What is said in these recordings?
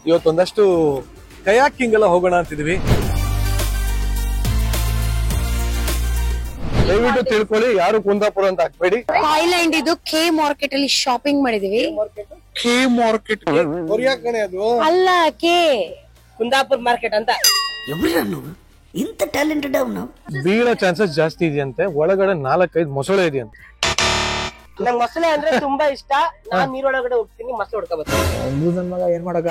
ಇವತ್ತೊಂದಷ್ಟು kayaking ಎಲ್ಲ ಹೋಗೋಣ ಅಂತಿದ್ವಿ. ದಯವಿಟ್ಟು ತಿಳ್ಕೊಳ್ಳಿ, ಯಾರು ಕುಂದಾಪುರ ಅಂತ ಹಾಕ್ಬೇಡಿ. ಥೈಲ್ಯಾಂಡ್ ಇದು ಕೆ ಮಾರ್ಕೆಟ್ ಅಲ್ಲಿ ಶಾಪಿಂಗ್ ಮಾಡಿದೀವಿ. ಕೆ ಮಾರ್ಕೆಟ್ ಕೊರಿಯಾ ಕಣೆ ಅದು ಅಲ್ಲ, ಕೆ ಕುಂದಾಪುರ ಮಾರ್ಕೆಟ್ ಅಂತ. ಇಂತ ಟ್ಯಾಲೆಂಟೆಡ್ ಅವನು. ಬೀಳೋ ಚಾನ್ಸಸ್ ಜಾಸ್ತಿ ಇದೆಯಂತೆ. ಒಳಗಡೆ 4-5 ಮೊಸಳೆ ಇದೆಯಂತೆ. ನಂಗೆ ಮೊಸಳೆ ಅಂದ್ರೆ ತುಂಬಾ ಇಷ್ಟ. ನಾನ್ ನೀರೊಳಗಡೆ ಹೋಗ್ತೀನಿ, ಮೊಸಳೆ ಹೊಡ್ಕೋಬೇಕು. ಏನ್ ಮಾಡಕ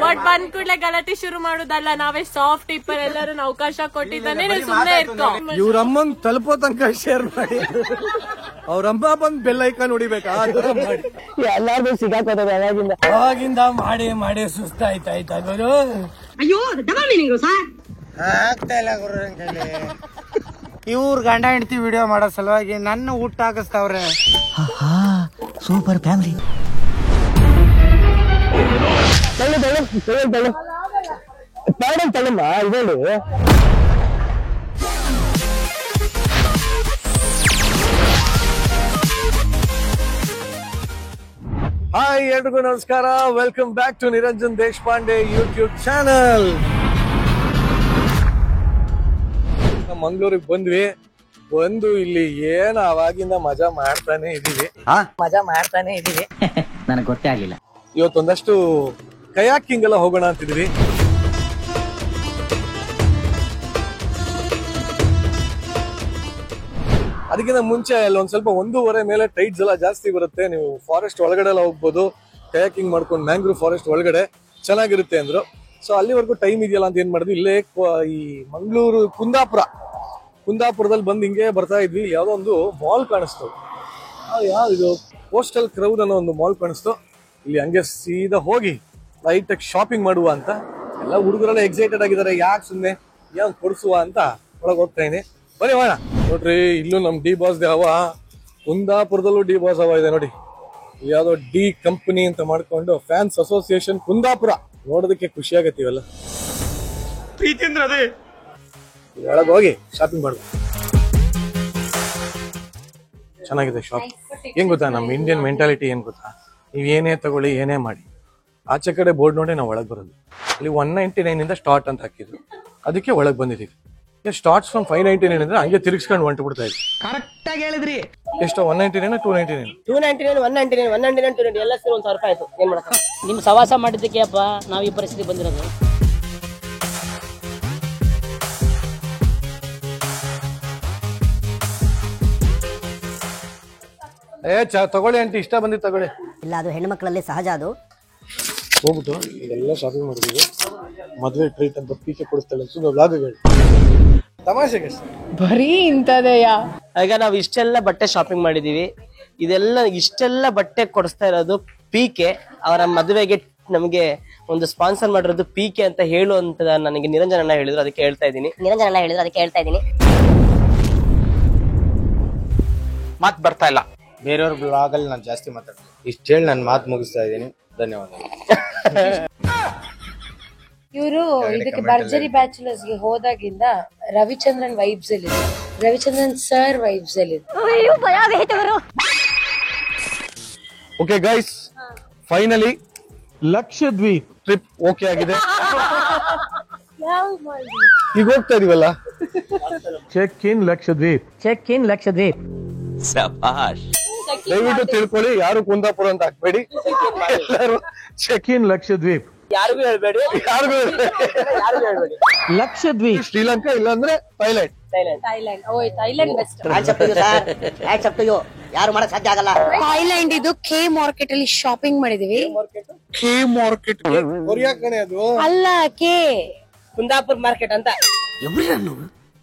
ಬಟ್ ಬಂದ್ ಕೂಡ್ಲೆ ಗಲಾಟೆ ಶುರು ಮಾಡುದಲ್ಲ. ನಾವೇ ಸಾಫ್ಟ್ ಇಪ್ಪರ್ ಎಲ್ಲರೂ ಅವಕಾಶ ಕೊಟ್ಟಿದ್ದಾನೆ, ಸುಮ್ಮನೆ ಇರ್ಕೊ. ಇವ್ರಮ್ಮನ್ ತಲುಪೋ ತನಕ ಶೇರ್ ಮಾಡಿ, ಅವ್ರಮ್ಮ ಬಂದ್ ಬೆಲ್ ಐಕಾನ್ ಹೊಡಿಬೇಕಾ ಮಾಡಿ. ಎಲ್ಲಾರ್ಗು ಸಿಗಾಕೋತದ ಅವಾಗಿಂದ ಮಾಡಿ ಮಾಡಿ ಸುಸ್ತಾಯ್ತಾಯ್ತಾ ಗುರು. ಅಯ್ಯೋ ಡಬಲ್ ಮೀನಿಂಗ್ ಸರ್. ಆಗ್ತಾ ಇಲ್ಲ ಗುರು. ಇವ್ರ ಗಂಡ ಹೆಂಡತಿ ವಿಡಿಯೋ ಮಾಡೋ ಸಲುವಾಗಿ ನನ್ನ ಊಟ ಹಾಕಿಸ್ತಾವ್ರೆ. Super family. ತಳ್ಳಮ್ಮ ಇದೇಳಿ. ಹಾಯ್ ಎಲ್ರಿಗೂ ನಮಸ್ಕಾರ. Welcome back to Niranjan Deshpande YouTube channel. ಮಂಗಳೂರಿಗೆ ಬಂದು ಇಲ್ಲಿ ಏನು ಅವಾಗಿಂದ ಮಜಾ ಮಾಡ್ತಾನೆ ಇದೀವಿ. ನನಗೆ ಗೊತ್ತೇ ಆಗ್ಲಿಲ್ಲ. ಇವತ್ತೊಂದಷ್ಟು ಕಯಾಕಿಂಗ್ ಎಲ್ಲ ಹೋಗೋಣ ಅಂತಿದ್ವಿ. ಅದಕ್ಕಿಂತ ಮುಂಚೆ ಅಲ್ಲಿ ಒಂದ್ ಸ್ವಲ್ಪ 1.5 ಮೇಲೆ ಟೈಡ್ಸ್ ಎಲ್ಲ ಜಾಸ್ತಿ ಬರುತ್ತೆ. ನೀವು ಫಾರೆಸ್ಟ್ ಒಳಗಡೆ ಎಲ್ಲ ಹೋಗ್ಬೋದು, ಕಯಾಕಿಂಗ್ ಮಾಡ್ಕೊಂಡು ಮ್ಯಾಂಗ್ರೂವ್ ಫಾರೆಸ್ಟ್ ಒಳಗಡೆ ಚೆನ್ನಾಗಿರುತ್ತೆ ಅಂದ್ರು. ಸೊ ಅಲ್ಲಿವರೆಗೂ ಟೈಮ್ ಇದೆಯಲ್ಲ ಅಂತ ಏನ್ ಮಾಡಿದ್ವಿ, ಇಲ್ಲೇ ಈ ಮಂಗಳೂರು ಕುಂದಾಪುರದಲ್ಲಿ ಬಂದು ಹಿಂಗೆ ಬರ್ತಾ ಇದ್ವಿ. ಯಾವ್ದೋ ಒಂದು ಮಾಲ್ ಕಾಣಿಸ್ತು. ಇದು ಪೋಸ್ಟಲ್ ಕ್ರೌಡ್ ಅನ್ನೋ ಒಂದು ಮಾಲ್ ಕಾಣಿಸ್ತು. ಇಲ್ಲಿ ಹಂಗೆ ಸೀದಾ ಹೋಗಿ ಲೈಟ್ ಆಗಿ ಶಾಪಿಂಗ್ ಮಾಡುವ ಅಂತ ಎಲ್ಲ ಹುಡುಗರೆಲ್ಲ ಎಕ್ಸೈಟೆಡ್ ಆಗಿದ್ದಾರೆ. ಯಾಕೆ ಸುಮ್ಮನೆ ಏನ್ ಕೊಡಿಸುವ ಅಂತ ಒಳಗೆ ಹೋಗ್ತಾ ಇದೀನಿ. ಬನ್ನಿ ಹೋಗೋಣ. ನೋಡ್ರಿ, ಇಲ್ಲೂ ನಮ್ ಡಿ ಬಾಸ್ ಹವ, ಕುಂದಾಪುರದಲ್ಲೂ ಡಿ ಬಾಸ್ ಹವ ಇದೆ ನೋಡಿ. ಯಾವ್ದೋ ಡಿ ಕಂಪನಿ ಅಂತ ಮಾಡ್ಕೊಂಡು ಫ್ಯಾನ್ಸ್ ಅಸೋಸಿಯೇಷನ್ ಕುಂದಾಪುರ. ನೋಡೋದಕ್ಕೆ ಖುಷಿ ಆಗತ್ತೀವಲ್ಲ. ಒಳಗೆ ಹೋಗಿ ಶಾಪಿಂಗ್ ಮಾಡುವ. ಚೆನ್ನಾಗಿದೆ ಶಾಪ್. ಏನ್ ಗೊತ್ತಾ, ನಮ್ ಇಂಡಿಯನ್ ಮೆಂಟಾಲಿಟಿ ಏನ್ ಗೊತ್ತಾ, ನೀವ್ ಏನೇ ತಗೊಳ್ಳಿ ಏನೇ ಮಾಡಿ ಆಚೆ ಕಡೆ ಬೋರ್ಡ್ ನೋಡಿ ನಾವು ಒಳಗೆ ಬರೋದು. ಅಲ್ಲಿ 199 ಇಂದ ಸ್ಟಾರ್ಟ್ ಅಂತ ಹಾಕಿದ್ರು, ಅದಕ್ಕೆ ಒಳಗೆ ಬಂದಿದೀವಿ. ಸ್ಟಾರ್ಟ್ಸ್ ಫ್ರಮ್ 599 ಅಂದ್ರೆ ಹಂಗೆ ತಿರುಗಿಸ್ಕೊಂಡು ಹೊಂಟು ಬಿಡ್ತಾ ಇದ್ವಿ. ಕರೆಕ್ಟ್ ಆಗಿ ಹೇಳಿದ್ರಿ. ಎಷ್ಟು 199 299 299 199 199 299 ಎಲ್ಲ ಸೇರಿ 1000 ರೂಪಾಯಿ ಆಯ್ತು. ಏನ್ ಮಾಡಕ? ನಿಮ್ ಸವಾಸ ಮಾಡಿದ್ದಕ್ಕೆ ಅಪ್ಪ ನಾವ್ ಈ ಪರಿಸ್ಥಿತಿ ಬಂದಿರೋದು. ತಗೊಳ್ಳಿ ಆಂಟಿ, ಇಷ್ಟ ಬಂದಿದ್ದು ತಗೊಳ್ಳಿ. ಇಲ್ಲ, ಅದು ಹೆಣ್ಣು ಮಕ್ಕಳಲ್ಲಿ ಸಹಜ. ಅದು ಹೋಗ್ಬಿಟ್ಟು ಇದೆಲ್ಲ ಶಾಪಿಂಗ್ ಮಾಡಿದೀವಿ. ಮದುವೆ ಟ್ರೀಟ್ ಅಂತ ಪೀಕೆ ಕೊಡಿಸ್ತಾಳೆ ವ್ಲಾಗ್ಗಳು, ತಮಾಷೆಗೆ ಬರೀ ಇಂತದೆಯಾ. ಈಗ ನಾವ್ ಇಷ್ಟೆಲ್ಲ ಬಟ್ಟೆ ಶಾಪಿಂಗ್ ಮಾಡಿದೀವಿ. ಇಷ್ಟೆಲ್ಲ ಬಟ್ಟೆ ಕೊಡಿಸ್ತಾ ಇರೋದು ಪಿಕೆ. ಅವರ ಮದುವೆಗೆ ನಮಗೆ ಒಂದು ಸ್ಪಾನ್ಸರ್ ಮಾಡಿರೋದು ಪಿಕೆ ಅಂತ ಹೇಳುವಂತ ನನಗೆ ನಿರಂಜನ ಹೇಳಿದ್ರು, ಅದಕ್ಕೆ ಹೇಳ್ತಾ ಇದ್ದೀನಿ. ಮಾತ್ ಬರ್ತಾ ಇಲ್ಲ. ಬೇರೆಯವ್ರ ಬ್ಲಾಗ್ ಅಲ್ಲಿ ನಾನು ಜಾಸ್ತಿ ಮಾತಾಡ್ತೀನಿ. ಇಷ್ಟ ಹೇಳಿ ನಾನು ಮಾತು ಮುಗಿಸ್ತಾ ಇದ್ದೀನಿ. ಧನ್ಯವಾದಗಳು. ಇವರು ಇದಕ್ಕೆ ಭರ್ಜರಿ ಬ್ಯಾಚುಲರ್ಸ್ ಗೆ ಹೋದಾಗಿಂದ ರವಿಚಂದ್ರನ್ ವೈಬ್ಸ್ ಅಲ್ಲಿ, ರವಿಚಂದ್ರನ್ ಸರ್ ವೈಬ್ಸ್ ಅಲ್ಲಿ. Okay guys, finally Lakshadweep trip okay ಆಗಿದೆ. ಈಗ ಹೋಗ್ತಾ ಇದೀವಲ್ಲ, ಚೆಕ್ ಇನ್ ಲಕ್ಷದ್ವೀಪ್. ದಯವಿಟ್ಟು ತಿಳ್ಕೊಳ್ಳಿ, ಯಾರು ಕುಂದಾಪುರ ಅಂತ ಹಾಕ್ಬೇಡಿ. ಎಲ್ಲರೂ ಚೆಕ್ ಇನ್ ಲಕ್ಷದ್ವೀಪ್. ಯಾರಿಗೂ ಹೇಳ್ಬೇಡಿ. ಲಕ್ಷದ್ವೀಪ್ ಶ್ರೀಲಂಕಾ, ಇಲ್ಲಾಂದ್ರೆ ಥೈಲ್ಯಾಂಡ್. ಬೆಸ್ಟ್. ಯಾರು ಮಾಡಕ್ ಸಾಧ್ಯ ಆಗಲ್ಲ. ಥೈಲ್ಯಾಂಡ್ ಇದು ಕೆ ಮಾರ್ಕೆಟ್ ಅಲ್ಲಿ ಶಾಪಿಂಗ್ ಮಾಡಿದೀವಿ. ಕೆ ಮಾರ್ಕೆಟ್ ಕೊರಿಯಾ ಕಣೆ ಅದು ಅಲ್ಲ, ಕೆ ಕುಂದಾಪುರ ಮಾರ್ಕೆಟ್ ಅಂತ.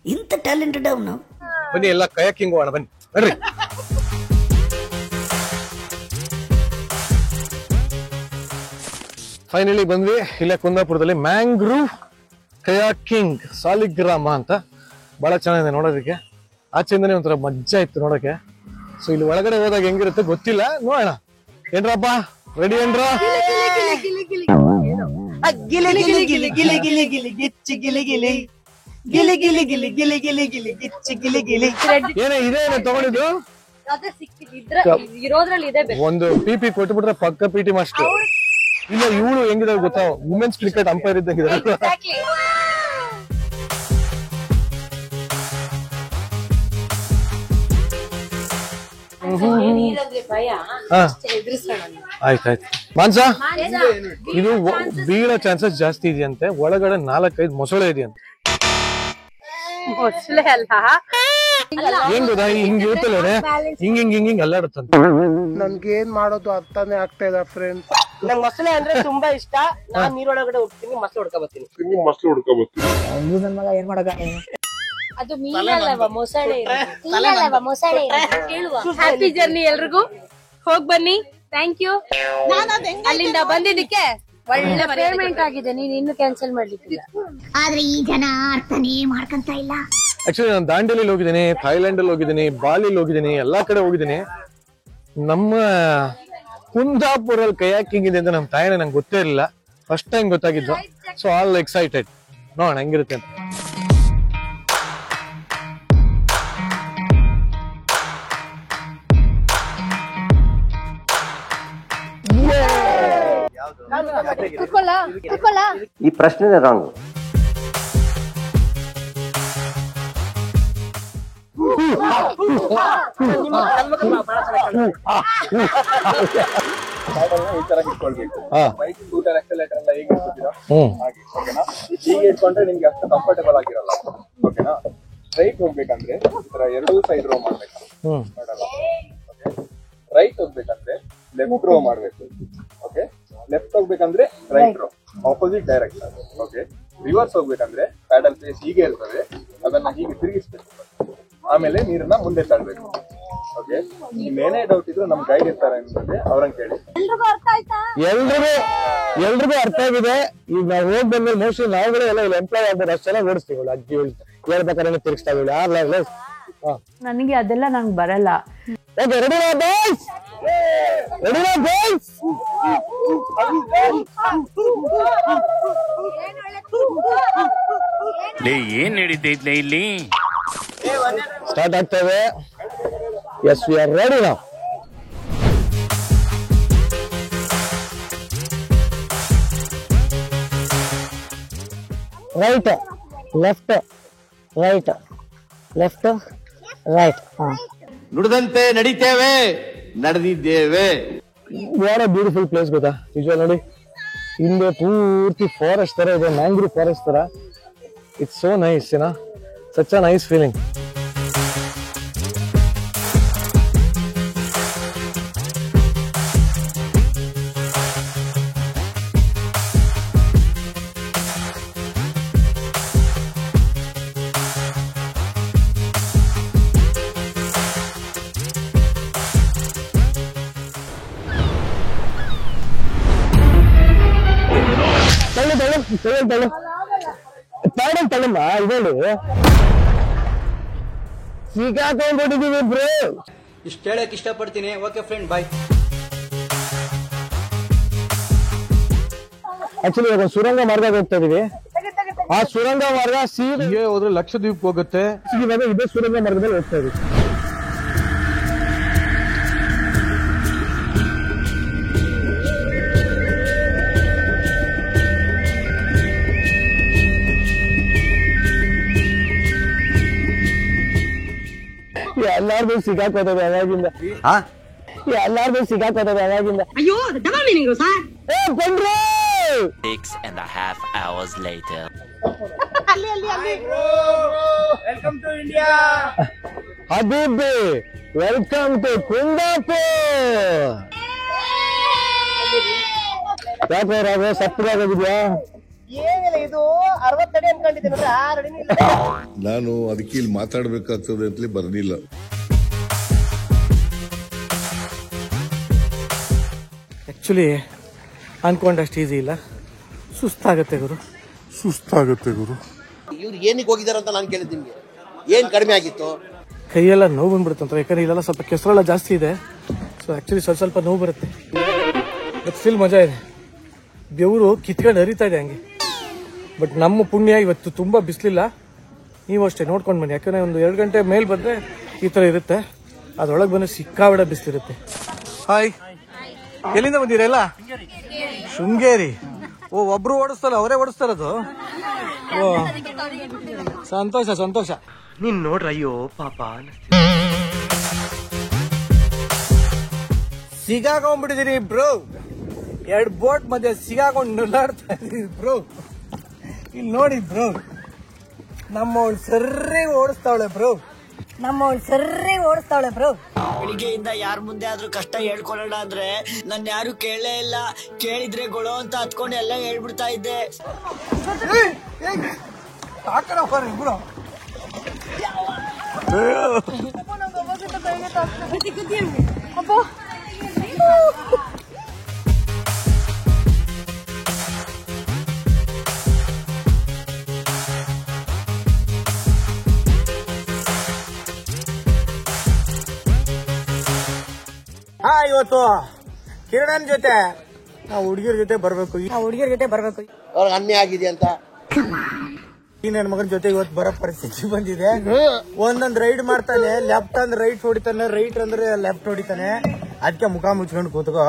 ಇಂತ ಟ್ಯಾಲೆಂಟೆಡ್ ಅವನು. ಬನ್ನಿ ಎಲ್ಲ ಕಯಾಕಿಂಗ್ ಹೋಗೋಣ, ಬನ್ನಿ ಬರ್ರಿ. ಫೈನಲಿ ಬಂದ್ವಿ. ಇಲ್ಲೇ ಕುಂದಾಪುರದಲ್ಲಿ ಮ್ಯಾಂಗ್ರೂವ್ ಕಯಾಕಿಂಗ್ ಸಾಲಿಗ್ರಾಮ ಅಂತ ಬಹಳ ಚೆನ್ನಾಗಿದೆ ನೋಡೋದಕ್ಕೆ. ಆಚೆಯಿಂದನೇ ಒಂಥರ ಮಜ್ಜಾ ಇತ್ತು ನೋಡಕ್ಕೆ. ಸೊ ಇಲ್ಲಿ ಒಳಗಡೆ ಹೋದಾಗ ಹೆಂಗಿರುತ್ತೆ ಗೊತ್ತಿಲ್ಲ, ನೋಡೋಣ. ಏನ್ರಪ್ಪ, ರೆಡಿ ಏನ್ರ? ಏನೇ ಇದೇನು ತಗೊಂಡಿದ್ದು? ಇರೋದ್ರಲ್ಲಿ ಇದೆ. ಒಂದು ಪಿಪಿ ಕೊಟ್ಬಿಟ್ರೆ ಪಕ್ಕ ಪಿಟಿ ಮಾಸ್ಟರ್. ಇಲ್ಲ ಇವಳು ಹೆಂಗಿದಾರೆ ಗೊತ್ತಾ, ವುಮೆನ್ಸ್ ಕ್ರಿಕೆಟ್ ಅಂಪೈರ್ ಇದ್ದಂಗಿದ್ದಾರೆ. ಆಯ್ತಾಯ್ತು. ಮಾನ್ಸ ಇದು ಬೀಳೋ ಚಾನ್ಸಸ್ ಜಾಸ್ತಿ ಇದೆಯಂತೆ, ಒಳಗಡೆ 4-5 ಮೊಸಳೆ ಇದೆಯಂತೆ. ಮೊಸಳೆ ಅಲ್ಲ, ಏನ್ ಗೊತ್ತಾ, ಹಿಂಗ್ ಇರುತ್ತಲ್ಲ ಹಿಂಗ್ ಅಲ್ಲಾಡುತ್ತಂತ. ನನ್ಗೇನ್ ಮಾಡೋದು ಅರ್ಥನೇ ಆಗ್ತಾ ಇಲ್ಲ ಫ್ರೆಂಡ್ಸ್. ನಂಗೆ ಮೊಸಳೆ ಅಂದ್ರೆ ತುಂಬಾ ಇಷ್ಟ. ನಾನ್ ನೀರೊಳಗಡೆ ಹೋಗ್ತೀನಿ, ಮೊಸಳೆ ಹುಡ್ಕೊ ಬರ್ತೀನಿ. ಅದು ಮೀನಲ್ಲವ ಮೊಸಳೆ ಕೇಳುವ. ಹ್ಯಾಪಿ ಜರ್ನಿ ಎಲ್ರಿಗೂ. ಹೋಗ್ ಬನ್ನಿ, ಥ್ಯಾಂಕ್ ಯು. ಅಲ್ಲಿಂದ ಬಂದಿದ್ದಕ್ಕೆ ಒಳ್ಳೆ ಪೇಮೆಂಟ್ ಆಗಿದೆ, ನೀನ್ ಇನ್ನು ಕ್ಯಾನ್ಸಲ್ ಮಾಡ್ಲಿಕ್ಕಿಲ್ಲ. ಆದ್ರೆ ಈ ಜನ ಅರ್ಥನೇ ಮಾಡ್ಕೊಂತ ಇಲ್ಲ. ಆಕ್ಚುಲಿ ನಾನು ದಾಂಡೇಲಿ ಹೋಗಿದ್ದೀನಿ, ಥೈಲ್ಯಾಂಡ್ ಅಲ್ಲಿ ಹೋಗಿದ್ದೀನಿ, ಬಾಲಿಲಿ ಹೋಗಿದ್ದೀನಿ, ಎಲ್ಲಾ ಕಡೆ ಹೋಗಿದ್ದೀನಿ. ನಮ್ಮ ಕುಂದಾಪುರಲ್ಲಿ ಕಯಾಕಿಂಗ್ ಇದೆ ಅಂತ ನಮ್ಮ ತಾಯಿನ ನಂಗೆ ಗೊತ್ತೇ ಇರಲಿಲ್ಲ, ಫಸ್ಟ್ ಟೈಮ್ ಗೊತ್ತಾಗಿದ್ದು. ಸೊ ಆಲ್ ಎಕ್ಸೈಟೆಡ್, ನೋಡೋಣ ಹೆಂಗಿರುತ್ತೆ ಅಂತ. ಈ ಪ್ರಶ್ನೆ ರಾಂಗ್. ಈ ತರ ಇಟ್ಕೊಳ್ಬೇಕು. ಬೈಕ್ ಸ್ಕೂಟರ್ ಎಕ್ಸಲೇಟರ್ ಎಲ್ಲ ಹೇಗೆ ಇಟ್ಕೊತೀರಾ ಹಾಗೆ, ಓಕೆನಾ? ಹೀಗೆ ಇಟ್ಕೊಂಡ್ರೆ ನಿಮ್ಗೆ ಅಷ್ಟು ಕಂಫರ್ಟೇಬಲ್ ಆಗಿರಲ್ಲ, ಓಕೆನಾ? ರೈಟ್ ಹೋಗ್ಬೇಕಂದ್ರೆ ಈ ತರ ಎರಡೂ ಸೈಡ್ ರೋ ಮಾಡ್ಬೇಕು, ಮಾಡಲ್ಲ. ಓಕೆ, ರೈಟ್ ಹೋಗ್ಬೇಕಂದ್ರೆ ಲೆಫ್ಟ್ ರೋ ಮಾಡ್ಬೇಕು. ಓಕೆ, ಲೆಫ್ಟ್ ಹೋಗ್ಬೇಕಂದ್ರೆ right row, opposite direction. Okay, reverse ಹೋಗ್ಬೇಕಂದ್ರೆ ಪ್ಯಾಡಲ್ ಫೇಸ್ ಹೀಗೆ ಇರ್ತದೆ, ಅದನ್ನ ಹೀಗೆ ತಿರುಗಿಸ್ಬೇಕು. ಆಮೇಲೆ ನೀರನ್ನ ಮುಂದೆ ತಳ್ಬೇಕು. ಓಕೆ, ನಿಮ್ಮೇನೇ ಡೌಟ್ ಇದ್ರು ನಮ್ ಗೈಡ್ ಇರ್ತಾರೆ ಅನ್ಸುತ್ತೆ, ಅವ್ರನ್ನ ಕೇಳಿ. ಎಲ್ರಿಗೂ ಅರ್ಥ ಆಗಿದೆ. ಈಗ ನಾವು ಹೋಗಿ ಬಂದ್ಮೇಲೆ ಮೋಸ್ಟ್ಲಿ ನಾವುಗಳೇ ಎಲ್ಲ ಇಲ್ಲಿ ಎಂಪ್ಲಾಯ್ ಆಗ್ಬೋದು, ಅಷ್ಟೆಲ್ಲ ಓಡಿಸ್ತೀವಿ. ಅಜ್ಜಿ ಹೇಳ್ಬೇಕಾದ್ರೆ ತಿರುಗಿಸ್ತಾವೆ. ನನಗೆ ಅದೆಲ್ಲ ನಂಗೆ ಬರಲ್ಲ. ಏನ್ ನಡೀತೈತೆ ಇಲ್ಲಿ? ಸ್ಟಾರ್ಟ್ ಆಗ್ತೇವೆ. Yes, we are ready now. Right left right left right. ನುಡಿದಂತೆ ನಡೀತೇವೆ, ನಡೆದಿದ್ದೇವೆ. ವಾಟ್ ಅ ಬ್ಯೂಟಿಫುಲ್ ಪ್ಲೇಸ್ ಗೊತ್ತಾ ನಿಜ. ನೋಡಿ, ಹಿಂದೆ ಪೂರ್ತಿ ಫಾರೆಸ್ಟ್ ತರ ಇದೆ, ಮ್ಯಾಂಗ್ರೂವ್ ಫಾರೆಸ್ಟ್ ತರ. ಇಟ್ಸ್ ಸೋ ನೈಸ್, ಏನಾ, ಸಚ್ ಅ ನೈಸ್ ಫೀಲಿಂಗ್. ತಳಮ್ಮ ಇದೊಂದು ಸಿಕ್ಕಾಕೊಂಡ್ಬಿಟ್ಟಿದೀವಿ ಬ್ರೋ. ಇಷ್ಟ ಹೇಳಕ್ ಇಷ್ಟಪಡ್ತೀನಿ. ಓಕೆ ಫ್ರೆಂಡ್, ಬಾಯ್. ಆಕ್ಚುಲಿ ಇವಾಗ ಸುರಂಗ ಮಾರ್ಗ ಹೋಗ್ತಾ ಇದೀವಿ. ಆ ಸುರಂಗ ಮಾರ್ಗ ಸೀದಾ ಹೋದ್ರೆ ಲಕ್ಷದ್ವೀಪ್ ಹೋಗುತ್ತೆ. ಇವಾಗ ಇದೇ ಸುರಂಗ ಮಾರ್ಗದಲ್ಲಿ ಹೋಗ್ತಾ ಇದೀವಿ. ಎಲ್ಲಾರ್ದು ಸಿಗಾಕೋತದೆ ಅವಾಗಿಂದ. ಎಲ್ಲಾರ್ದು ಸಿಗಾಕೋತದೆ ಅವಾಗಿಂದ. ಅಯ್ಯೋ, ಡಬಲ್ ಮೀನಿಂಗ್ ಸರ್. ಬಂದ್ರು 6.5 hours later. Welcome to India. ಹಬೀಬಿ, ವೆಲ್ಕಮ್ ಟು ಕುಂದಾಪುರ್. ಯಾಕೆ ರಾಘವ ಸಪ್ಪಗಾಗಿದ್ಯಾ? ಏನಿಲ್ಲ, ಇದು 60 ಅಡಿ ಅನ್ಕೊಂಡಿದ್ದೀನಿ. 6 ಅಡಿ ನಾನು ಅದಕ್ಕೆ ಇಲ್ಲಿ ಮಾತಾಡ್ಬೇಕಾಗ್ತದೆ ಅಂತಲೇ ಬರ್ಲಿಲ್ಲ. ಆಕ್ಚುಲಿ ಅನ್ಕೊಂಡಷ್ಟು ಈಸಿ ಇಲ್ಲ, ಸುಸ್ತಾಗತ್ತೆ ಗುರು. ಇವ್ರು ಏನಿಗೆ ಹೋಗಿದಾರ ಅಂತ ನಾನು ಕೇಳಿದ್ ನಿಮ್ಗೆ. ಏನ್ ಕಡಿಮೆ ಆಗಿತ್ತು? ಕೈಯೆಲ್ಲ ನೋವು ಬಂದ್ಬಿಡುತ್ತಂತ, ಯಾಕಂದ್ರೆ ಇಲ್ಲೆಲ್ಲ ಸ್ವಲ್ಪ ಕೆಸರೆಲ್ಲ ಜಾಸ್ತಿ ಇದೆ. ಸೊ ಆಕ್ಚುಲಿ ಸ್ವಲ್ಪ ನೋವು ಬರುತ್ತೆ, ಬಟ್ ಫಿಲ್ ಮಜಾ ಇದೆ. ಬೆವರು ಕಿತ್ಕೊಂಡು ಹರಿತಾ ಇದೆ ಹಂಗೆ. ಬಟ್ ನಮ್ಮ ಪುಣ್ಯ ಇವತ್ತು ತುಂಬ ಬಿಸಿಲಿಲ್ಲ. ನೀವು ಅಷ್ಟೇ ನೋಡ್ಕೊಂಡು ಬನ್ನಿ, ಯಾಕಂದರೆ ಒಂದು 2 ಗಂಟೆ ಮೇಲೆ ಬಂದರೆ ಈ ಥರ ಇರುತ್ತೆ. ಅದರೊಳಗೆ ಬಂದರೆ ಸಿಕ್ಕಾಬಿಡ ಬಿಸಿಲಿರುತ್ತೆ. ಹಾಯ್, ಎಲ್ಲಿಂದ ಬಂದಿರಲ್ಲ? ಶೃಂಗೇರಿ. ಓ, ಒಬ್ರು ಓಡಿಸ್ತಾರ, ಅವರೇ ಓಡಿಸ್ತಾರದು. ಓ, ಸಂತೋಷ ಸಂತೋಷ. ನೀನ್ ನೋಡ್ರ, ಅಯ್ಯೋ ಪಾಪ. ಸಿಗಾಕೊಂಡ್ಬಿಟ್ಟಿದೀನಿ ಬ್ರೋ. 2 ಬೋಟ್ ಮಧ್ಯೆ ಸಿಗಾಕೊಂಡು ನುಳ್ಳಾಡ್ತಾ ಇದೀನಿ ಬ್ರೋ. ಇಲ್ಲಿ ನೋಡಿ ಬ್ರೋ, ನಮ್ಮವಳು ಸರ್ರಿ ಓಡಿಸ್ತಾವಳೆ ಬ್ರೋ. ಬೆಳಿಗ್ಗೆಯಿಂದ ಯಾರ ಮುಂದೆ ಆದ್ರೂ ಕಷ್ಟ ಹೇಳ್ಕೊಳ್ಳೋಣ ಅಂದ್ರೆ ನನ್ನ ಯಾರು ಕೇಳೇ ಇಲ್ಲ. ಕೇಳಿದ್ರೆ ಗೊಳೋ ಅಂತ ಹತ್ಕೊಂಡು ಎಲ್ಲ ಹೇಳ್ಬಿಡ್ತಾ ಇದ್ದೆ. ಬ್ರೋ ಇವತ್ತು ಕಿರಣನ್ ಜೊತೆ ನಾವು ಹುಡುಗಿಯರ ಜೊತೆ ಬರ್ಬೇಕು. ಅವ್ರಿಗೆ ಅನ್ಯಾಯ ಆಗಿದೆ ಅಂತ ಈ ನನ್ನ ಮಗನ ಜೊತೆ ಇವತ್ತು ಬರೋ ಪರಿಸ್ಥಿತಿ ಬಂದಿದೆ. ಒಂದೊಂದ್ ರೈಡ್ ಮಾಡ್ತಾನೆ, ಲೆಫ್ಟ್ ಅಂದ್ರೆ ರೈಟ್ ಹೊಡಿತಾನೆ, ರೈಟ್ ಅಂದ್ರೆ ಲೆಫ್ಟ್ ಹೊಡಿತಾನೆ. ಅದಕ್ಕೆ ಮುಖ ಮುಚ್ಕೊಂಡು ಕೂತ್ಕೋ,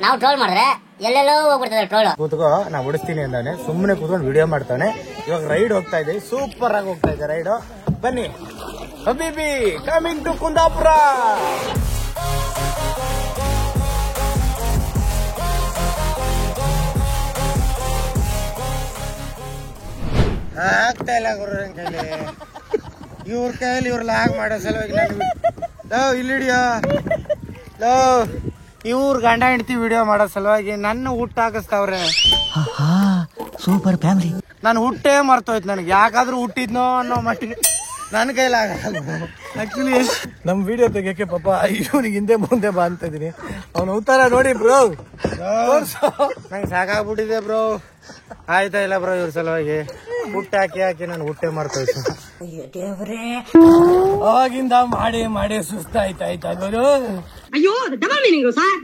ನಾವು ಟ್ರೋಲ್ ಮಾಡಿದ್ರೆ ಎಲ್ಲೆಲ್ಲೋ ಹೋಗ್ಬಿಡ್ತದೆ ಟ್ರೋಲ್. ನಾ ಹೊಡಿಸ್ತೀನಿ ಅಂದಾನೆ. ಸುಮ್ಮನೆ ಕೂತ್ಕೊಂಡು ವಿಡಿಯೋ ಮಾಡ್ತಾನೆ. ಇವಾಗ ರೈಡ್ ಹೋಗ್ತಾ ಇದೆ, ಸೂಪರ್ ಆಗಿ ಹೋಗ್ತಾ ಇದೆ ರೈಡ್. ಬನ್ನಿ, ಹಬೀಬಿ ಕಮಿಂಗ್ ಟು ಕುಂದಾಪುರ. ಆಗ್ತಾ ಇಲ್ಲ ಗುರು ಕೈಲಿ, ಇವ್ರ ಕೈಯಲ್ಲಿ ಇವ್ರ ಲಾಗ್ ಮಾಡೋ ಸಲುವಾಗಿ ನಾನು ಇಲ್ಲಿಡಿಯೋ ಇವ್ರ ಗಂಡ ಹೆಂಡತಿ ವಿಡಿಯೋ ಮಾಡೋ ಸಲುವಾಗಿ ನನ್ನ ಹುಟ್ಟು ಹಾಕಿಸ್ತಾವ್ರೆ. Super family. ನಾನು ಹುಟ್ಟೇ ಮರ್ತೋಯ್ತು. ನನಗೆ ಯಾಕಾದ್ರೂ ಹುಟ್ಟಿದ್ನೋ ಅನ್ನೋ ಮಟ್ಟಿಗೆ ನನ್ನ ಕೈಲಾಗಲ್ಲ. ಆಕ್ಚುಲಿ ನಮ್ ವಿಡಿಯೋ ತೆಗಿಯಕ್ಕೆ ಪಾಪ ಇವನಿಗೆ ಹಿಂದೆ ಮುಂದೆ ಬಾ ಅಂತ ಇದೀನಿ. ಅವ್ನ ಉತ್ತರ ನೋಡಿ ಬ್ರೋ, ನಂಗೆ ಸಾಕಾಗ್ಬಿಟ್ಟಿದೆ ಬ್ರೋ. ಆಯ್ತಾ ಇಲ್ಲ ಬ್ರೋ, ಇವ್ರ ಸಲುವಾಗಿ ಹುಟ್ಟು ಹಾಕಿ ನಾನು ಹುಟ್ಟೆ ಮರ್ತೋಯ್ತು. ಅವಾಗಿಂದ ಮಾಡಿ ಸುಸ್ತಾಯ್ತಾಯ್ತಾ ಗುರು. ಅಯ್ಯೋ ಡಬಲ್ ಮೀನಿಂಗ್ ಸರ್.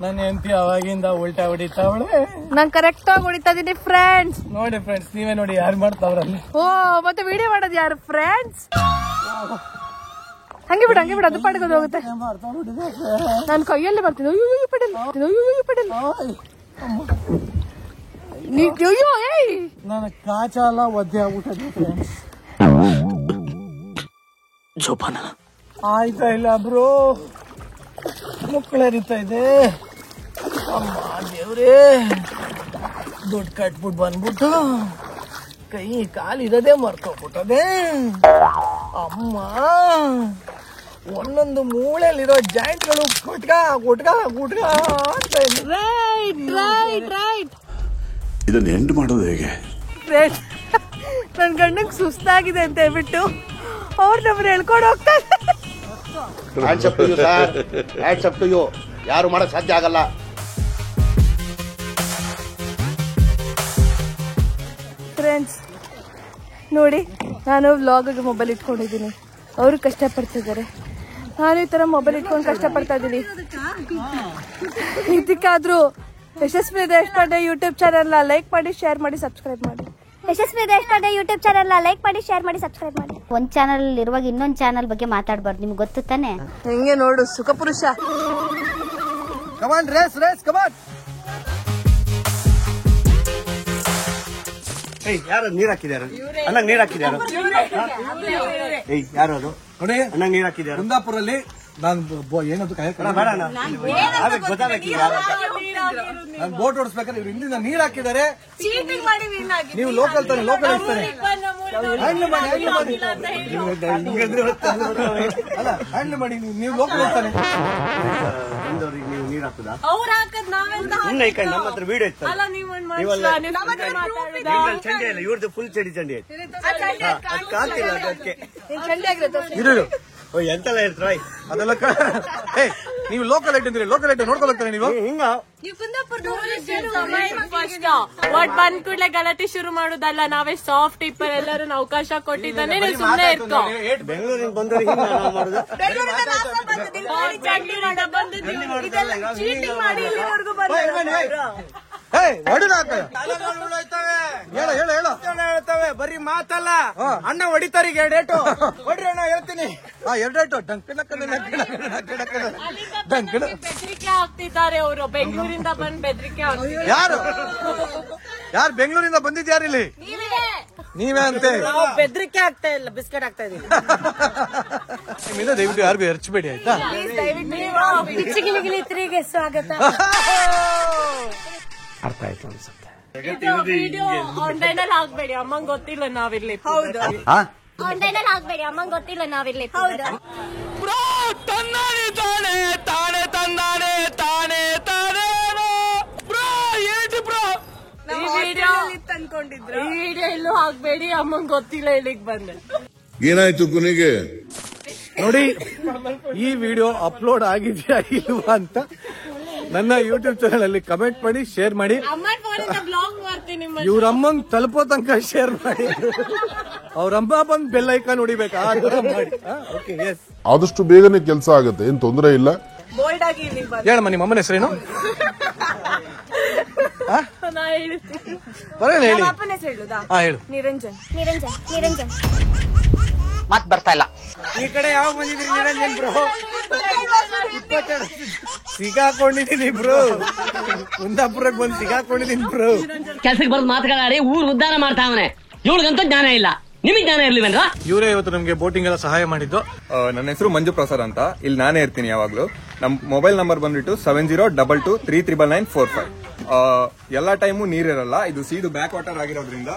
ನನ್ನ ಹೆಂಡತಿ ಅವಾಗಿಂದ ಉಲ್ಟಾ ಹೊಡಿತಾವಳೆ. ನಾನ್ ಕರೆಕ್ಟ್ ಆಗಿ ಹೊಡಿತಾ ಇದೀನಿ ಫ್ರೆಂಡ್ಸ್. ನೋಡಿ ಫ್ರೆಂಡ್ಸ್, ನೀವೇ ನೋಡಿ ಯಾರು ಮಾಡ್ತಾವ್ರಲ್ಲಿ. ಓ, ಮತ್ತೆ ವಿಡಿಯೋ ಮಾಡೋದು ಯಾರು ಫ್ರೆಂಡ್ಸ್? ಹಂಗೆ ಬಿಡು ಅದು ಪಾಡ್ಕೊಂಡು ಹೋಗುತ್ತೆ. ನಾನು ಕೈಯಲ್ಲಿ ಬರ್ತೀನಿ. ನನ್ನ ಕಾಚ ಎಲ್ಲ ಒದ್ದೆ ಆಗ್ಬಿಟ್ಟದೆ ಫ್ರೆಂಡ್ಸ್. ಜೋಪಾನ. ಆಯ್ತಾ ಇಲ್ಲ ಬ್ರೋ, ಮುಕ್ಕಳರಿತಾ ಇದೆ. ಅಮ್ಮ ದೇವ್ರೇ, ದುಡ್ಡು ಕಟ್ಬಿಟ್ಟು ಬಂದ್ಬಿಟ್ಟು ಕೈ ಕಾಲಿರೋದೇ ಮರ್ತೋಗ್ಬಿಟ್ಟದೆ. ಅಮ್ಮ, ಒಂದೊಂದು ಮೂಳೆಯಲ್ಲಿರೋ ಜಾಯಿಂಟ್ಗಳು ಗುಟ್ಕ ಅಂತ ಇದೆ. ರೈಟ್ ಇದನ್ನ ಎಂಡ್ ಮಾಡೋದು ಹೇಗೆ? ನನ್ ಗಂಡಂಗ್ ಸುಸ್ತಾಗಿದೆ ಅಂತ ಹೇಳ್ಬಿಟ್ಟು ಅವ್ರು ನಮ್ಮನ್ನ ಹೇಳ್ಕೊಂಡು ಹೋಗ್ತಾರೆ. ಯಾರು ಮಾಡಕ್ ಸಾಧ್ಯ ಆಗಲ್ಲ. ಫ್ರೆಂಡ್ಸ್ ನೋಡಿ, ನಾನು ವ್ಲಾಗಿಗೆ ಮೊಬೈಲ್ ಇಟ್ಕೊಂಡಿದ್ದೀನಿ. ಅವರು ಕಷ್ಟಪಡ್ತಿದ್ದಾರೆ, ನಾನು ಈ ತರ ಮೊಬೈಲ್ ಇಟ್ಕೊಂಡು ಕಷ್ಟಪಡ್ತಾ ಇದ್ದೀನಿ. ಇದಕ್ಕಾದ್ರೂ ಯಶಸ್ವಿ ದೇಶಪಾಂಡೆ ಯೂಟ್ಯೂಬ್ ಚಾನೆಲ್ ಲೈಕ್ ಮಾಡಿ, ಶೇರ್ ಮಾಡಿ, ಸಬ್ಸ್ಕ್ರೈಬ್ ಮಾಡಿ. ಯಶಸ್ವಿ ದೇಶಪಾಂಡೆ ಯೂಟ್ಯೂಬ್ ಚಾನೆಲ್ ಲೈಕ್ ಮಾಡಿ, ಶೇರ್ ಮಾಡಿ, ಸಬ್ಸ್ಕ್ರೈಬ್ ಮಾಡಿ. ಒಂದ್ ಚಾನಲ್ ಇರುವಾಗ ಇನ್ನೊಂದ್ ಚಾನಲ್ ಬಗ್ಗೆ ಮಾತಾಡಬಾರ್ದು, ನಿಮ್ಗೆ ಗೊತ್ತು ತಾನೆ? ಹೆಂಗೆ ನೋಡು ಸುಖ ಪುರುಷ. ಕಮಾನ್ ರೇಸ್ ಕಮಾನ್. ಯಾರು ನೀರ್ ಹಾಕಿದಾರು? ಅಣ್ಣಂಗ್ ನೀರ್ ಹಾಕಿದಾರು? ಯಾರು ಅದು ನೋಡಿ? ಅಣ್ಣಂಗ್ ನೀರ್ ಹಾಕಿದಾರು ಕುಂದಾಪುರಲ್ಲಿ. ನಾನು ಏನದು ಗೊತ್ತಾಗಬೇಕಿಲ್ಲ. ನಾನು ಬೋಟ್ ಓಡಿಸ್ಬೇಕಾದ್ರೆ ಇವ್ರು ಹಿಂದಿನ ನೀರ್ ಹಾಕಿದ್ದಾರೆ. ನೀವು ಲೋಕಲ್ ತಾನೆ, ಲೋಕಲ್ ಇರ್ತಾನೆ. ಹ್ಯಾಂಡ್ಲ್ ಮಾಡಿ ನೀವು ಲೋಕಲ್ ಇರ್ತಾನೆ. ನೀವು ನೀರ್ ಹಾಕುದಾ? ನಮ್ಮ ಹತ್ರ ವಿಡಿಯೋ ಇತ್ತು. ಚಂಡಿ ಇಲ್ಲ, ಇವ್ರದ್ದು ಫುಲ್ ಚಂಡಿ ಐತೆ. ಕಾಣ್ತಿಲ್ಲ ಅದಕ್ಕೆ. ಎಂತೆಲ್ಲ ಇರ್ತಾರ ಅದೆಲ್ಲ. ನೀವು ಲೋಕಲ್ ಐಟ್ ಅಂತೀರಿ, ಲೋಕಲ್ ಐಟ್ ನೋಡ್ಕೊಂಡು ಹೋಗ್ತಾರೆ ನೀವು. ಹಿಂಗ ಒಟ್ ಬಂದ್ ಕೂಡಲೇ ಗಲಾಟೆ ಶುರು ಮಾಡುದಲ್ಲ. ನಾವೇ ಸಾಫ್ಟ್ ಇಪ್ಪರ್ ಎಲ್ಲರೂ ಅವಕಾಶ ಕೊಟ್ಟಿದ್ದಾನೆ, ನೀವು ಸುಮ್ಮನೆ ಇರ್ಕೋ. ಬೆಂಗಳೂರಿಗೆ ಬಂದವರಿಗೆ ಮಾಡುದು ಚಂಡೀಗಢ ಬಂದಿದ್ದೀವಿ, ಇದೆಲ್ಲ ಚೀಟಿಂಗ್ ಮಾಡಿ ಇಲ್ಲಿವರೆಗೂ ಬಂದ. ಹೇಳ್ತವೆ ಬರೀ ಮಾತಲ್ಲ. ಅಣ್ಣ ಹೊಡಿತಾರೀಗ ಡೇಟು ಹೊಡ್ರಿ ಅಣ್ಣ ಹೇಳ್ತೀನಿ. ಎರಡೇಟು ಬೆದರಿಕೆ ಆಗ್ತಿದ್ದಾರೆ ಅವರು. ಬೆಂಗಳೂರಿಂದ ಬಂದ್ ಬೆದರಿಕೆ ಆಗ್ತಿದ್ದಾರೆ. ಯಾರು ಬೆಂಗಳೂರಿಂದ ಬಂದಿದ್ಯಾರು ಇಲ್ಲಿ? ನೀವೇ ಅಂತೆ. ಬೆದರಿಕೆ ಆಗ್ತಾ ಇಲ್ಲ, ಬಿಸ್ಕೆಟ್ ಆಗ್ತಾ ಇದೀವಿ. ದಯವಿಟ್ಟು ಯಾರಿಗೂ ಎರಚಬೇಡಿ ಆಯ್ತಾ? ಗಿಲಿಗಿಲಿತ್ರಿಗೆ ಸ್ವಾಗತ. ಅರ್ಥ ಆಯ್ತು ಅನ್ಸುತ್ತೆ. ವಿಡಿಯೋ ಆನ್ಲೈನಲ್ಲಿ ಹಾಕ್ಬೇಡಿ, ಅಮ್ಮಂಗ್ ಗೊತ್ತಿಲ್ಲ ನಾವಿರ್ಲಿ. ಹೌದು, ಆನ್ಲೈನಲ್ಲಿ ಹಾಕ್ಬೇಡಿ, ಅಮ್ಮಂಗ್ ಗೊತ್ತಿಲ್ಲ ನಾವಿರ್ಲಿ. ಹೌದು ತಂದಾನೆ ತಾನೆ ತಾನೆ ತಂದಾನೆ ತಾನೆ ತಾನೆ ಬ್ರೋ ಏನು ಬ್ರೋ ಈ ವಿಡಿಯೋ ತಂದ್ಕೊಂಡಿದ್ರು. ಈ ವಿಡಿಯೋ ಎಲ್ಲೂ ಹಾಕ್ಬೇಡಿ, ಅಮ್ಮಂಗ್ ಗೊತ್ತಿಲ್ಲ ಇಲ್ಲಿಗೆ ಬಂದೆ. ಏನಾಯ್ತು ಕೊನೆಗೆ? ನೋಡಿ, ಈ ವಿಡಿಯೋ ಅಪ್ಲೋಡ್ ಆಗಿದೆಯಾ ಇಲ್ವಾ ಅಂತ ನನ್ನ ಯೂಟ್ಯೂಬ್ ಚಾನಲ್ ಅಲ್ಲಿ ಕಮೆಂಟ್ ಮಾಡಿ, ಶೇರ್ ಮಾಡಿ. ಬ್ಲಾಗ್ ಮಾಡ್ತೀನಿ. ಇವ್ರ ಅಮ್ಮಂಗ್ ತಲುಪೋ ತನಕ ಶೇರ್ ಮಾಡಿ. ಅವ್ರಮ್ಮ ಬಂದ್ ಬೆಲ್ ಐಕಾನ್ ಹೊಡಿಬೇಕಾ ಮಾಡಿ. Okay, yes. ಆದಷ್ಟು ಬೇಗನೆ ಕೆಲಸ ಆಗುತ್ತೆ, ಏನ್ ತೊಂದರೆ ಇಲ್ಲ. ಬೋಲ್ಡ್ ಆಗಿ ಹೇಳಮ್ಮ ನಿಮ್ಮ ಅಮ್ಮನ ಹೆಸರೇನು? ನಾ ಹೇಳ್ತೀನಿ. ಬರೇನು ಹೇಳಿ. ಅಪ್ಪನ ಹೆಸರು ಹೇಳುದಾ? ಹೇಳು. ನಿರಂಜನ್ ನಿರಂಜನ್ ನಿರಂಜನ್. ಮತ್ ಬರ್ತಾ ಇಲ್ಲ. ಈ ಕಡೆ ಯಾವಾಗ ಬಂದಿದ್ರಿ ನಿರಂಜನ್ ಬ್ರೋ? ಸಿಗಾಕೊಂಡಿದೀನಿ ಬ್ರೋ, ಕುಂದಾಪುರಕ್ಕೆ ಬಂದು ಸಿಗಾಕೊಂಡಿದೀನಿ ಬ್ರೋ. ಕೆಲ್ಸಕ್ಕೆ ಬರೋದು ಮಾತುಗಳಾಡಿ ಊರ್ ಉದ್ಧಾರ ಮಾಡ್ತಾವನೆ. ಇವಳಿಗಂತೂ ಜ್ಞಾನ ಇಲ್ಲ, ನಿಮಗ್ ಜ್ಞಾನ ಇರ್ಲಿಲ್ವೇನ್ರ? ಇವರೇ ಇವತ್ತು ನಮ್ಗೆ ಬೋಟಿಂಗ್ ಎಲ್ಲ ಸಹಾಯ ಮಾಡಿದ್ದು. ನನ್ನ ಹೆಸರು ಮಂಜು ಪ್ರಸಾದ್ ಅಂತ. ಇಲ್ಲಿ ನಾನೇ ಇರ್ತೀನಿ ಯಾವಾಗ್ಲೂ. ನಮ್ ಮೊಬೈಲ್ ನಂಬರ್ ಬಂದ್ಬಿಟ್ಟು 7022399445. ಎಲ್ಲಾ ಟೈಮು ನೀರಿರಲ್ಲ. ಇದು ಸೀದು ಬ್ಯಾಕ್ ವಾಟರ್ ಆಗಿರೋದ್ರಿಂದ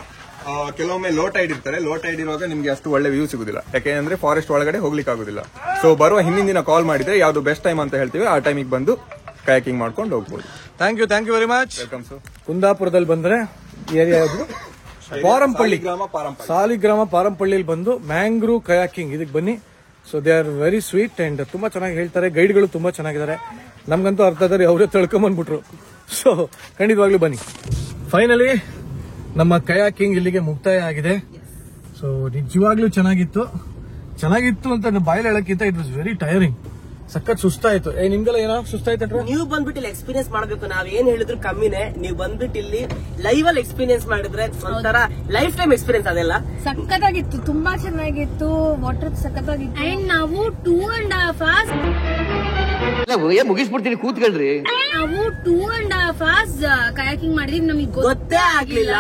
ಕೆಲವೊಮ್ಮೆ ಲೋ ಟೈಡ್ ಇರ್ತಾರೆ. ಲೋ ಟೈಡ್ ಇರುವಾಗ ನಿಮ್ಗೆ ಅಷ್ಟು ಒಳ್ಳೆ ವ್ಯೂ ಸಿಗುದಿಲ್ಲ, ಯಾಕೆಂದ್ರೆ ಫಾರೆಸ್ಟ್ ಒಳಗಡೆ ಹೋಗ್ಲಿಕ್ಕೆ ಆಗುದಿಲ್ಲ. ಸೊ ಬರುವ ಹಿಂದಿನ ದಿನ ಕಾಲ್ ಮಾಡಿದ್ರೆ ಯಾವ್ದು ಬೆಸ್ಟ್ ಟೈಮ್ ಅಂತ ಹೇಳ್ತೀವಿ, ಆ ಟೈಮಿಗೆ ಬಂದು ಕಯಾಕಿಂಗ್ ಮಾಡ್ಕೊಂಡು ಹೋಗ್ಬೋದು. Thank you very much. Welcome sir. ಕುಂದಾಪುರದಲ್ಲಿ ಬಂದ್ರೆ ಏರಿಯಾ ಯಾವುದು? ಪಾರಂಪಳ್ಳಿ, ಸಾಲಿಗ್ರಾಮ ಪಾರಂಪಳ್ಳಿಯಲ್ಲಿ ಬಂದು ಮ್ಯಾಂಗ್ರೂವ್ ಕಯಾಕಿಂಗ್ ಇದಕ್ಕೆ ಬನ್ನಿ. So they are very sweet and ತುಂಬಾ ಚೆನ್ನಾಗಿ ಹೇಳ್ತಾರೆ. ಗೈಡ್ಗಳು ತುಂಬಾ ಚೆನ್ನಾಗಿದ್ದಾರೆ. ನಮ್ಗಂತೂ ಅರ್ಥ ಆದರೆ ಅವರೇ ತಳ್ಕೊಂಬಂದ್ಬಿಟ್ರು. ಸೊ ಖಂಡಿತವಾಗ್ಲೂ ಬನ್ನಿ. ಫೈನಲಿ ನಮ್ಮ ಕಯಾಕಿಂಗ್ ಇಲ್ಲಿಗೆ ಮುಕ್ತಾಯ ಆಗಿದೆ. ಸೊ ನಿಜವಾಗ್ಲೂ ಚೆನ್ನಾಗಿತ್ತು ಅಂತ ಬಾಯಲ್ಲಿ ಹೇಳಕ್ಕಿಂತ ಇಟ್ ವಾಸ್ ವೆರಿ ಟೈರಿಂಗ್. ಸಖತ್ ಸುಸ್ತಾಯ್ತು. ನಿಮ್ಗೆಲ್ಲ ಏನೋ ಸುಸ್ತಾಯ್ತು? ನೀವು ಬಂದ್ಬಿಟ್ಟು ಇಲ್ಲಿ ಎಕ್ಸ್ಪೀರಿಯನ್ಸ್ ಮಾಡ್ಬೇಕು. ನಾವ್ ಏನ್ ಹೇಳಿದ್ರು ಕಮ್ಮಿನೇ. ನೀವು ಬಂದ್ಬಿಟ್ಟು ಇಲ್ಲಿ ಲೈವ್ ಅಲ್ಲಿ ಎಕ್ಸ್ಪೀರಿಯನ್ಸ್ ಮಾಡಿದ್ರೆ ಒಂಥರ ಲೈಫ್ ಟೈಮ್ ಎಕ್ಸ್ಪೀರಿಯನ್ಸ್. ಅದೆಲ್ಲ ಸಖತ್ತಾಗಿತ್ತು, ತುಂಬಾ ಚೆನ್ನಾಗಿತ್ತು. ವಾಟರ್ ಸಖತ್ತಾಗಿತ್ತು. ಅಂಡ್ ನಾವು 2.5 hours ಮುಗಿಸ್ಬಿಡ್ತೀನಿ, ಕೂತ್ಕೊಳ್ರಿ. ನಾವು 2.5 hours ಕಯಾಕಿಂಗ್ ಮಾಡಿದೀವಿ, ನಮಗೆ ಗೊತ್ತೇ ಆಗ್ಲಿಲ್ಲ.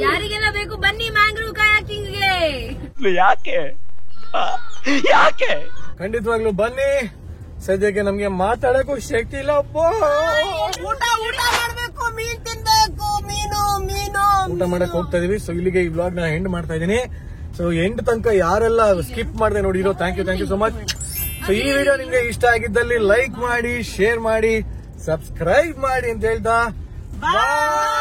ಯಾರಿಗೆಲ್ಲ ಬೇಕು ಬನ್ನಿ ಮ್ಯಾಂಗ್ರೂವ್ ಕಯಾಕಿಂಗ್ಗೆ. ಯಾಕೆ ಖಂಡಿತವಾಗ್ಲೂ ಬನ್ನಿ. ಸದ್ಯಕ್ಕೆ ನಮ್ಗೆ ಮಾತಾಡಕ್ಕೂ ಶಕ್ತಿ ಇಲ್ಲ. ಊಟ ಮಾಡ್ಬೇಕು, ಮೀನ್ ತಿನ್ಬೇಕು, ಮೀನು ಊಟ ಮಾಡಕ್ ಹೋಗ್ತಾ ಇದೀವಿ. ಸೊ ಇಲ್ಲಿಗೆ ಈ ವ್ಲಾಗ್ ನ ಎಂಡ್ ಮಾಡ್ತಾ ಇದೀನಿ. ಸೊ ಎಂಡ್ ತನಕ ಯಾರೆಲ್ಲ ಸ್ಕಿಪ್ ಮಾಡಿದೆ ನೋಡಿರೋ thank you so much. So ಈ ವಿಡಿಯೋ ನಿಮ್ಗೆ ಇಷ್ಟ ಆಗಿದ್ದಲ್ಲಿ ಲೈಕ್ ಮಾಡಿ, ಶೇರ್ ಮಾಡಿ, ಸಬ್ಸ್ಕ್ರೈಬ್ ಮಾಡಿ ಅಂತ ಹೇಳ್ತಾ ಬಾಯ್.